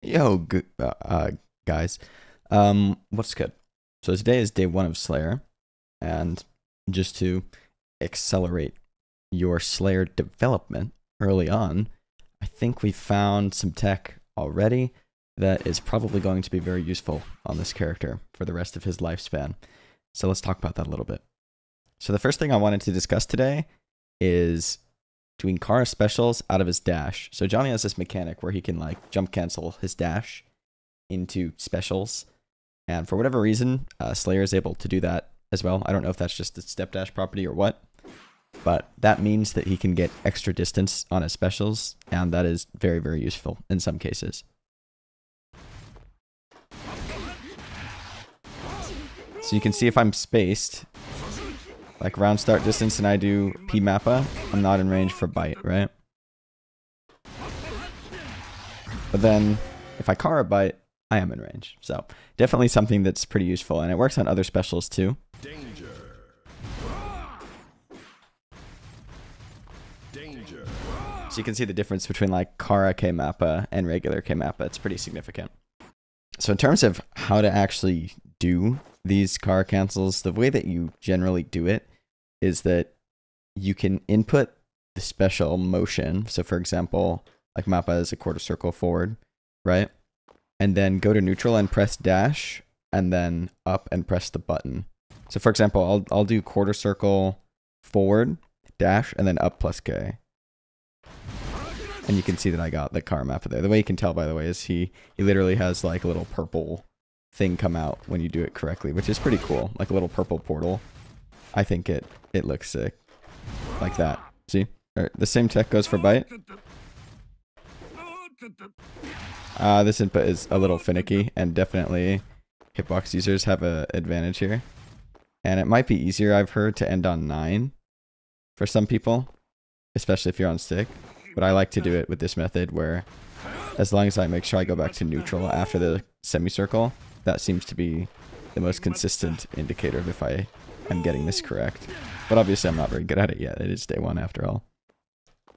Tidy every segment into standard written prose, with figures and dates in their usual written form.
Yo, guys. What's good? So today is day one of Slayer, and just to accelerate your Slayer development early on, I think we found some tech already that is probably going to be very useful on this character for the rest of his lifespan. So let's talk about that a little bit. So the first thing I wanted to discuss today is doing Kara specials out of his dash. So Johnny has this mechanic where he can like jump cancel his dash into specials. And for whatever reason, Slayer is able to do that as well. I don't know if that's just the step dash property or what, but that means that he can get extra distance on his specials, and that is very, very useful in some cases. So you can see if I'm spaced, like round start distance, and I do P Mappa, I'm not in range for bite, right? But then if I Kara bite, I am in range. So definitely something that's pretty useful, and it works on other specials too. Danger. Danger. So you can see the difference between like Kara K Mappa and regular K Mappa. It's pretty significant. So in terms of how to actually do these Kara cancels, the way that you generally do it is that you can input the special motion. So for example, like Mappa is a quarter circle forward, right? And then go to neutral and press dash, and then up and press the button. So for example, I'll do quarter circle forward, dash, and then up plus K. And you can see that I got the Kara Mappa there. The way you can tell, by the way, is he literally has like a little purple thing come out when you do it correctly, which is pretty cool. Like a little purple portal. I think it looks sick. Like that. See? The same tech goes for bite. This input is a little finicky, and definitely hitbox users have an advantage here. And it might be easier, I've heard, to end on 9 for some people, especially if you're on stick. But I like to do it with this method where, as long as I make sure I go back to neutral after the semicircle, that seems to be the most consistent indicator of if I am getting this correct. But obviously I'm not very good at it yet. It is day 1 after all.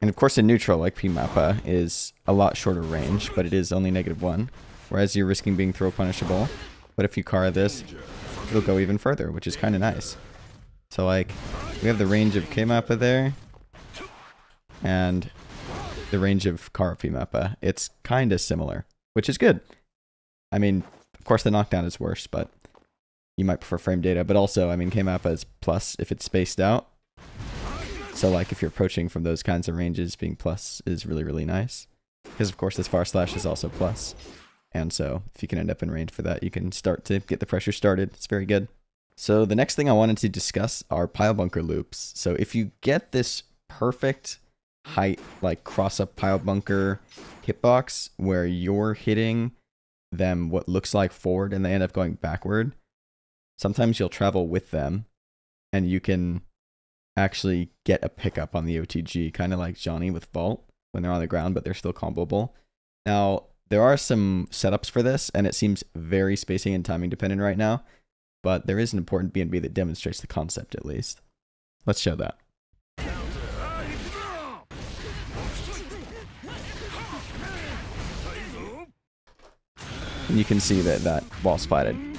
And of course in neutral, like P Mappa, is a lot shorter range, but it is only -1, whereas you're risking being throw punishable. But if you Kara this, it'll go even further, which is kind of nice. So like, we have the range of K Mappa there, and the range of Kara P Mappa. It's kind of similar, which is good. I mean, of course the knockdown is worse, but you might prefer frame data. But also, I mean, K Mappa is plus if it's spaced out. So like if you're approaching from those kinds of ranges, being plus is really, really nice. Because of course this far slash is also plus. And so if you can end up in range for that, you can start to get the pressure started. It's very good. So the next thing I wanted to discuss are Pilebunker loops. So if you get this perfect height, like cross up Pilebunker hitbox, where you're hitting them what looks like forward and they end up going backward, sometimes you'll travel with them and you can actually get a pickup on the OTG, kind of like Johnny with Vault when they're on the ground, but they're still comboable. Now, there are some setups for this, and it seems very spacing and timing dependent right now, but there is an important BNB that demonstrates the concept at least. Let's show that. And you can see that wall splatted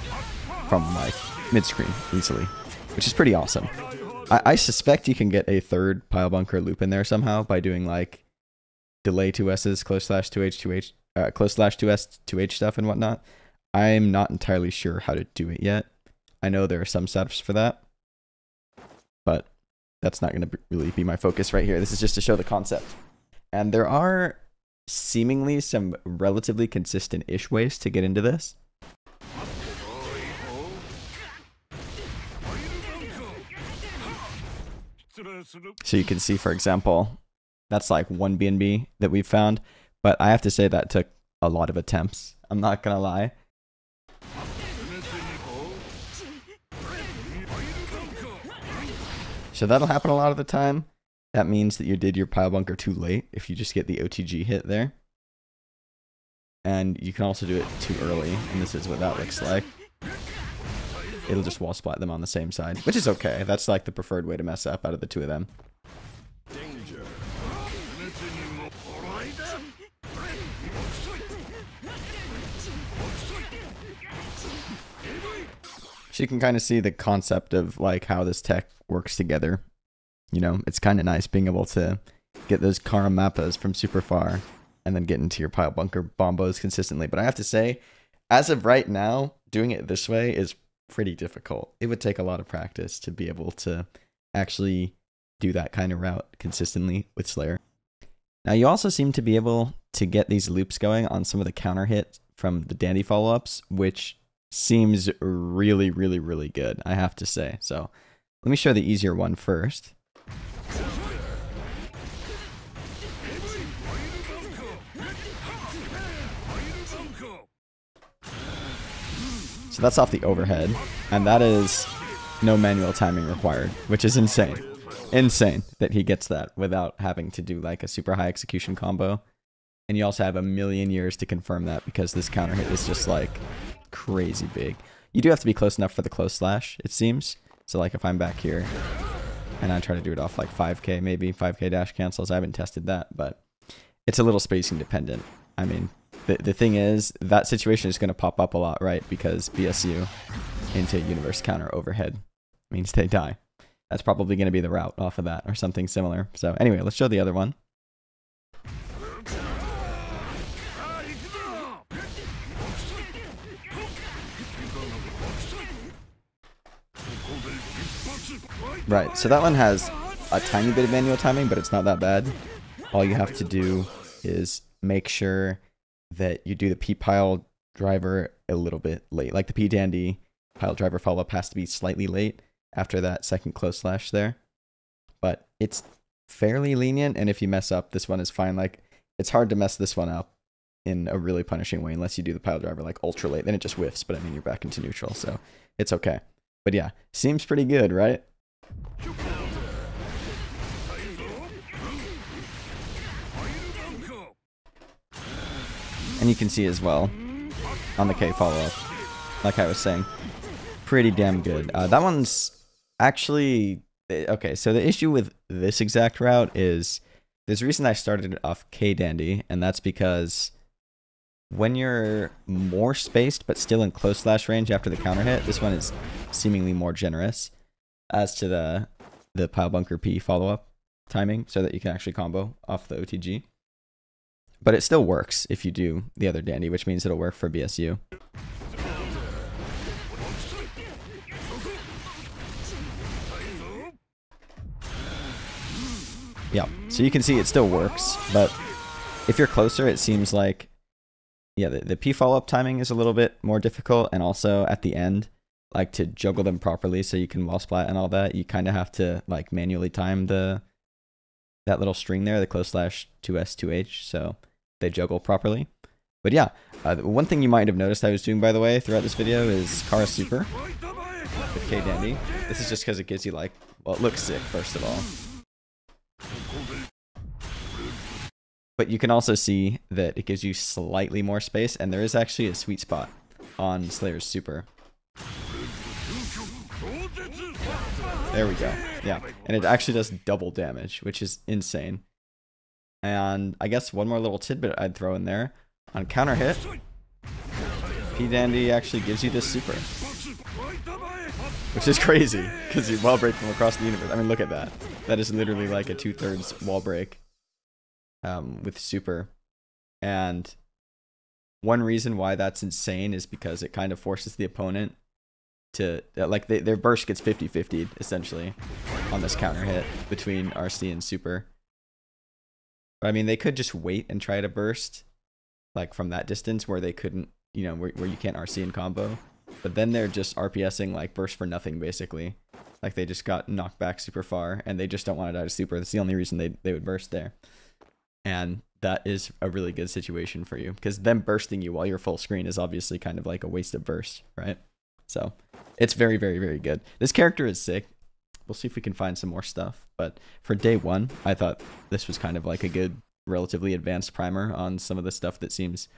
from like mid-screen easily, which is pretty awesome. I suspect you can get a third Pilebunker loop in there somehow by doing like delay 2S's, close slash 2H, close slash 2S, 2H stuff and whatnot. I'm not entirely sure how to do it yet. I know there are some setups for that, but that's not going to really be my focus right here. This is just to show the concept. And there are seemingly some relatively consistent-ish ways to get into this. So you can see, for example, that's like one BNB that we've found, but I have to say that took a lot of attempts. I'm not gonna lie. So that'll happen a lot of the time. That means that you did your Pilebunker too late if you just get the OTG hit there. And you can also do it too early, and this is what that looks like. It'll just wall splat them on the same side, which is okay. That's like the preferred way to mess up out of the two of them. So you can kind of see the concept of like how this tech works together. You know, it's kind of nice being able to get those Kara Mappas from super far and then get into your Pilebunker bombos consistently. But I have to say, as of right now, doing it this way is pretty difficult. It would take a lot of practice to be able to actually do that kind of route consistently with Slayer. Now you also seem to be able to get these loops going on some of the counter hits from the Dandy follow-ups, which seems really, really, really good, I have to say. So let me show the easier one first. So that's off the overhead, and that is no manual timing required, which is insane. Insane that he gets that without having to do like a super high execution combo. And you also have a million years to confirm that because this counter hit is just like crazy big. You do have to be close enough for the close slash, it seems. So like if I'm back here and I try to do it off like 5k, maybe 5k dash cancels, I haven't tested that, but it's a little spacing dependent. I mean, the thing is, that situation is going to pop up a lot, right? Because BSU into universe counter overhead means they die. That's probably going to be the route off of that or something similar. So anyway, let's show the other one. Right, so that one has a tiny bit of manual timing, but it's not that bad. All you have to do is make sure that you do the piledriver a little bit late. Like the P-Dandy piledriver follow-up has to be slightly late after that second close slash there. But it's fairly lenient, and if you mess up, this one is fine. Like, it's hard to mess this one up in a really punishing way unless you do the piledriver like ultra late. Then it just whiffs, but I mean, you're back into neutral, so it's okay. But yeah, seems pretty good, right? And you can see as well on the K follow-up, like I was saying, pretty damn good. That one's actually... Okay, so the issue with this exact route is there's a reason I started it off K-Dandy, and that's because when you're more spaced but still in close slash range after the counter hit, this one is seemingly more generous as to the Pilebunker P follow-up timing so that you can actually combo off the OTG. But it still works if you do the other Dandy, which means it'll work for BSU. Yeah, so you can see it still works, but if you're closer, it seems like, yeah, the P follow-up timing is a little bit more difficult, and also at the end, like to juggle them properly so you can wall splat and all that, you kind of have to like manually time that little string there, the close slash 2S, 2H, so they juggle properly. But yeah, one thing you might have noticed I was doing, by the way, throughout this video is Kara Super with K-Dandy. This is just because it gives you like, well, it looks sick, first of all. But you can also see that it gives you slightly more space, and there is actually a sweet spot on Slayer's Super. There we go. Yeah, and it actually does double damage, which is insane. And I guess one more little tidbit I'd throw in there. On counter hit, P-Dandy actually gives you this super. Which is crazy, because you wall break from across the universe. I mean, look at that. That is literally like a 2/3 wall break with super. And one reason why that's insane is because it kind of forces the opponent to, like, their burst gets 50-50'd, essentially, on this counter hit between RC and super. But I mean, they could just wait and try to burst, like, from that distance where they couldn't, you know, where you can't RC in combo. But then they're just RPSing, like, burst for nothing, basically. Like, they just got knocked back super far, and they just don't want to die to super. That's the only reason they would burst there. And that is a really good situation for you, because them bursting you while you're full screen is obviously kind of like a wasted burst, right? So it's very, very, very good. This character is sick. We'll see if we can find some more stuff. But for day one, I thought this was kind of like a good, relatively advanced primer on some of the stuff that seems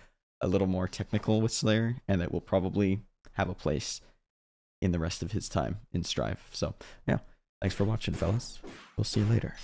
a little more technical with Slayer, and that will probably have a place in the rest of his time in Strive. So yeah, thanks for watching, fellas. We'll see you later.